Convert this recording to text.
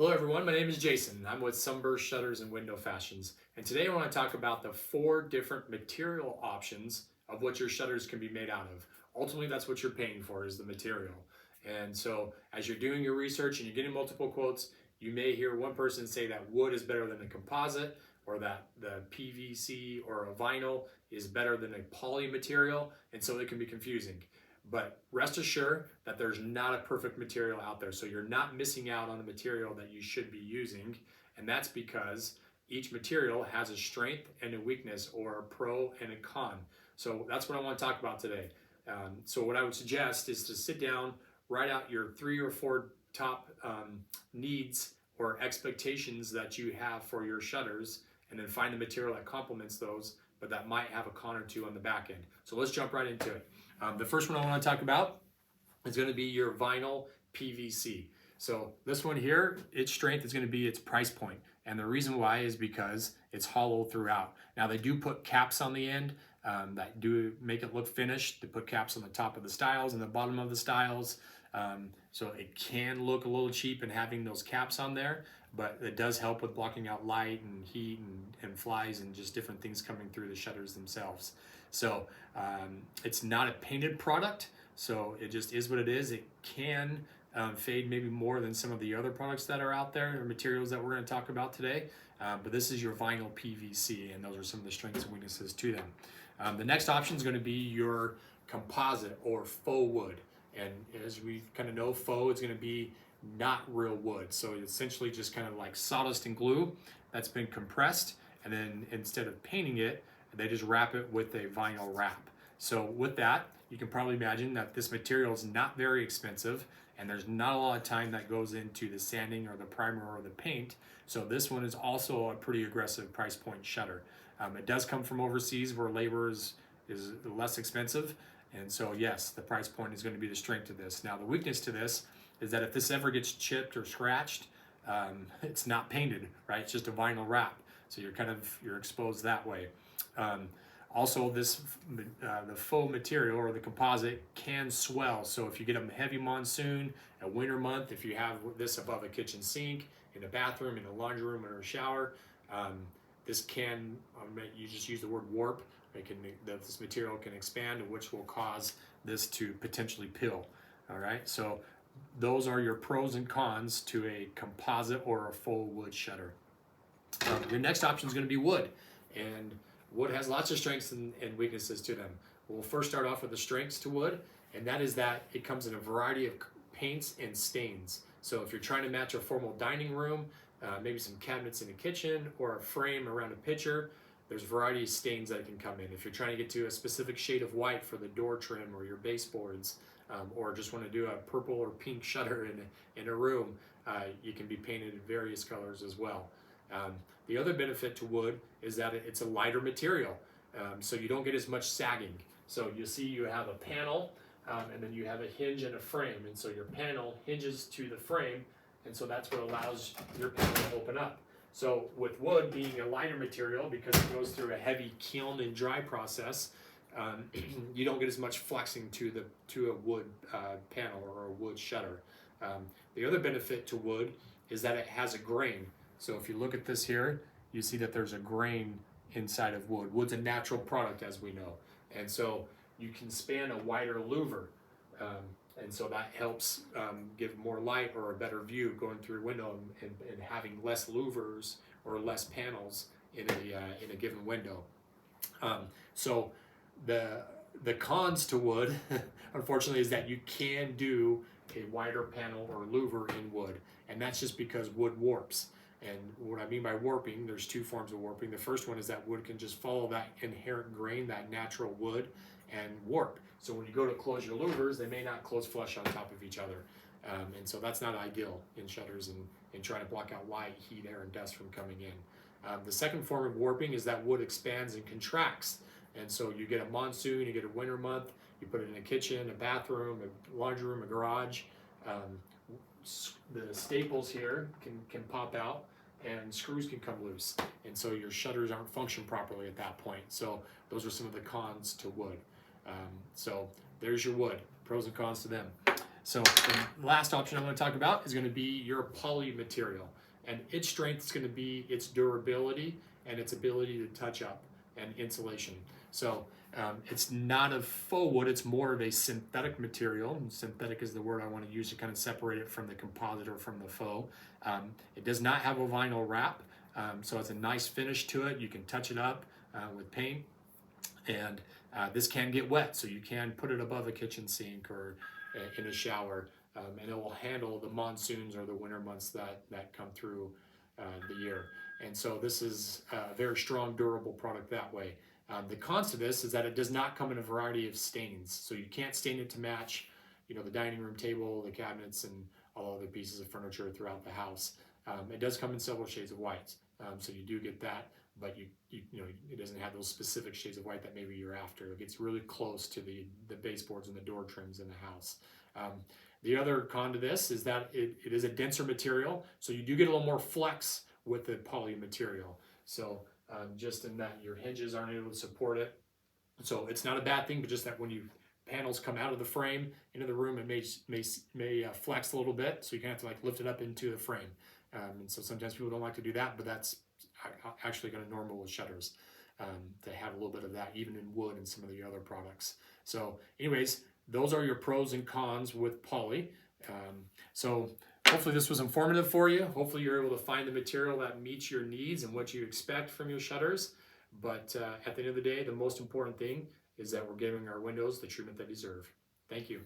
Hello everyone, my name is Jason. I'm with Sunburst Shutters and Window Fashions. And today I want to talk about the 4 different material options of what your shutters can be made out of. Ultimately, that's what you're paying for, is the material. And so as you're doing your research and you're getting multiple quotes, you may hear one person say that wood is better than a composite, or that the PVC or a vinyl is better than a poly material, and so it can be confusing. But rest assured that there's not a perfect material out there. So you're not missing out on a material that you should be using. And that's because each material has a strength and a weakness, or a pro and a con. So that's what I want to talk about today. So what I would suggest is to sit down, write out your 3 or 4 top needs or expectations that you have for your shutters, and then find the material that complements those, but that might have a con or two on the back end. So let's jump right into it. The first one I want to talk about is going to be your vinyl PVC. So this one here, its strength is going to be its price point. And the reason why is because it's hollow throughout. Now they do put caps on the end that do make it look finished. They put caps on the top of the stiles and the bottom of the stiles. So it can look a little cheap in having those caps on there, but it does help with blocking out light and heat and flies and just different things coming through the shutters themselves. So it's not a painted product, so it just is what it is. It can fade maybe more than some of the other products that are out there, or materials that we're going to talk about today, but this is your vinyl PVC, and those are some of the strengths and weaknesses to them. The next option is going to be your composite or faux wood. And as we kind of know, faux is going to be not real wood. So it's essentially just kind of like sawdust and glue that's been compressed, and then instead of painting it, they just wrap it with a vinyl wrap. So with that, you can probably imagine that this material is not very expensive, and there's not a lot of time that goes into the sanding or the primer or the paint. So this one is also a pretty aggressive price point shutter. It does come from overseas, where labor is less expensive. And so yes, the price point is going to be the strength of this. Now the weakness to this is that if this ever gets chipped or scratched, it's not painted, right? It's just a vinyl wrap. So you're exposed that way. Also, the faux material or the composite can swell. So if you get a heavy monsoon, a winter month, if you have this above a kitchen sink, in a bathroom, in a laundry room, or a shower, this can, you just use the word warp. This material can expand, which will cause this to potentially pill. All right, so those are your pros and cons to a composite or a faux wood shutter. Your next option is going to be wood, and wood has lots of strengths and weaknesses to them. We'll first start off with the strengths to wood, and that is that it comes in a variety of paints and stains. So if you're trying to match a formal dining room, maybe some cabinets in a kitchen, or a frame around a picture, there's a variety of stains that can come in. If you're trying to get to a specific shade of white for the door trim or your baseboards, or just want to do a purple or pink shutter in a room, you can be painted in various colors as well. The other benefit to wood is that it's a lighter material, so you don't get as much sagging. So you see you have a panel, and then you have a hinge and a frame, and so your panel hinges to the frame, and so that's what allows your panel to open up. So with wood being a lighter material, because it goes through a heavy kiln and dry process, you don't get as much flexing to a wood panel or a wood shutter. The other benefit to wood is that it has a grain. So if you look at this here, you see that there's a grain inside of wood. Wood's a natural product, as we know, and so you can span a wider louver, and so that helps give more light or a better view going through a window, and having less louvers or less panels in a given window. So the cons to wood, unfortunately, is that you can do a wider panel or louver in wood, and that's just because wood warps. And what I mean by warping, there's 2 forms of warping. The first one is that wood can just follow that inherent grain, that natural wood, and warp. So when you go to close your louvers, they may not close flush on top of each other. And so that's not ideal in shutters and trying to block out light, heat, air, and dust from coming in. The second form of warping is that wood expands and contracts. And so you get a monsoon, you get a winter month, you put it in a kitchen, a bathroom, a laundry room, a garage. The staples here can pop out, and screws can come loose, and so your shutters aren't function properly at that point. So those are some of the cons to wood. So there's your wood, pros and cons to them. So the last option I'm going to talk about is going to be your poly material. And its strength is going to be its durability and its ability to touch up and insulation. So it's not a faux wood, it's more of a synthetic material. And synthetic is the word I want to use to kind of separate it from the composite or from the faux. It does not have a vinyl wrap, so it's a nice finish to it. You can touch it up with paint, and this can get wet, so you can put it above a kitchen sink or in a shower, and it will handle the monsoons or the winter months that come through the year. And so this is a very strong, durable product that way. The cons to this is that it does not come in a variety of stains, so you can't stain it to match, the dining room table, the cabinets, and all other pieces of furniture throughout the house. It does come in several shades of white, so you do get that, but it doesn't have those specific shades of white that maybe you're after. It gets really close to the baseboards and the door trims in the house. The other con to this is that it is a denser material, so you do get a little more flex with the poly material. So just in that your hinges aren't able to support it. So it's not a bad thing, but just that when panels come out of the frame into the room, it may flex a little bit, so you can have to lift it up into the frame. And so sometimes people don't like to do that, but that's actually kind of normal with shutters to have a little bit of that, even in wood and some of the other products. So anyways, those are your pros and cons with poly. So hopefully this was informative for you. Hopefully you're able to find the material that meets your needs and what you expect from your shutters. But at the end of the day, the most important thing is that we're giving our windows the treatment they deserve. Thank you.